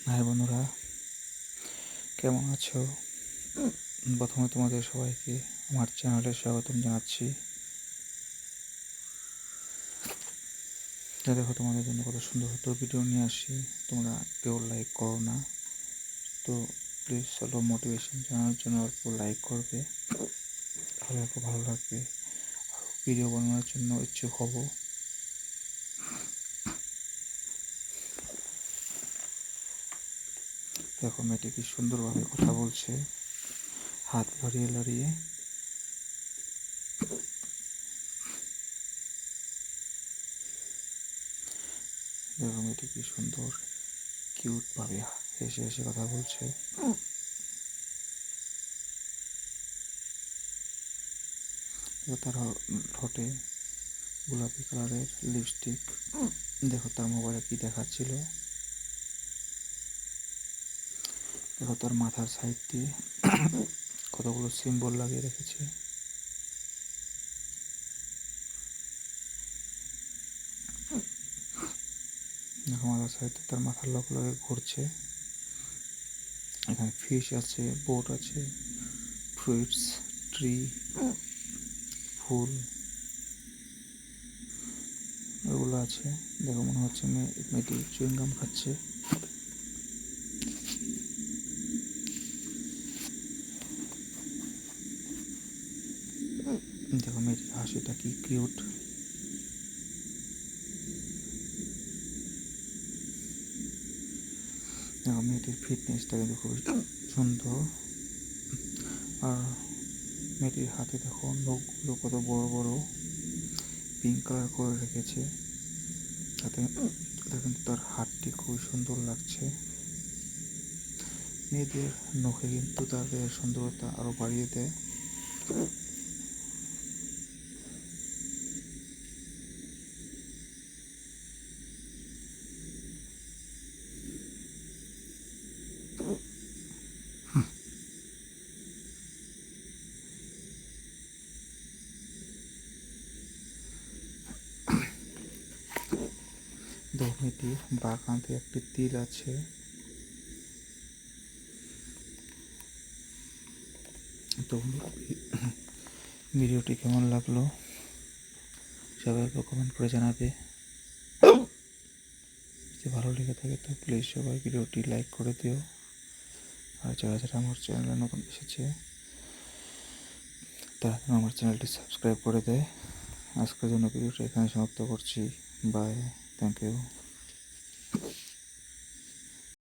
High বন্ধুরা, কেমন আছো? প্রথমে তোমাদের সবাইকে আমার চ্যানেলে স্বাগতম জানাচ্ছি। দেখো, তোমাদের জন্য কত সুন্দর সুন্দর ভিডিও নিয়ে আসি, তোমরা কেউ লাইক করো না। তো প্লিজ চলো, মোটিভেশন জানানোর জন্য অল্প লাইক করবে, তাহলে খুব ভালো লাগবে। আর ভিডিও বানানোর জন্য ইচ্ছুক হব। দেখো, মেয়েটি কি সুন্দরভাবে কথা বলছে, হাত লড়িয়ে লড়িয়ে। দেখো, মেয়েটি কি সুন্দর কিউট ভাবে হেসে হেসে কথা বলছে। তার ঠোঁটে গোলাপি কালারের লিপস্টিক। দেখো, তার মোবাইলে কি দেখাচ্ছিল। দেখো, তার মাথার সাইড দিয়ে কতগুলো সিম্বল লাগিয়ে রেখেছে। দেখো, মাথার সাইড দিয়ে তার মাথার লগে লগে ঘুরছে। এখানে ফিশ আছে, বোট আছে, ফ্রুইটস, ট্রি, ফুল, এগুলো আছে। দেখো, মনে হচ্ছে মেয়েটি চুইংগাম খাচ্ছে। দেখো, মেয়েটির হাসিটা কি কিউট। দেখো, মেয়েটির ফিটনেসটা কিন্তু খুবই সুন্দর। আর মেয়েটির হাতে দেখো, নখগুলো কত বড় বড়, পিঙ্ক কালার করে রেখেছে। তাতে কিন্তু তার হাতটি খুবই সুন্দর লাগছে। মেয়েদের নখে কিন্তু তাদের সুন্দরতা আরো বাড়িয়ে দেয়। মেয়েটির বাঁ কাঁধে একটি তিল আছে। তো ভিডিওটি কেমন লাগলো সবাইকে কমেন্ট করে জানাবে। যদি ভালো লেগে থাকে তো প্লিজ সবাই ভিডিওটি লাইক করে দিও। আর যারা যারা আমার চ্যানেলে নতুন এসেছে তারা আমার চ্যানেলটি সাবস্ক্রাইব করে দেয়। আজকের জন্য ভিডিওটা এখানে সমাপ্ত করছি। Bye, thank you.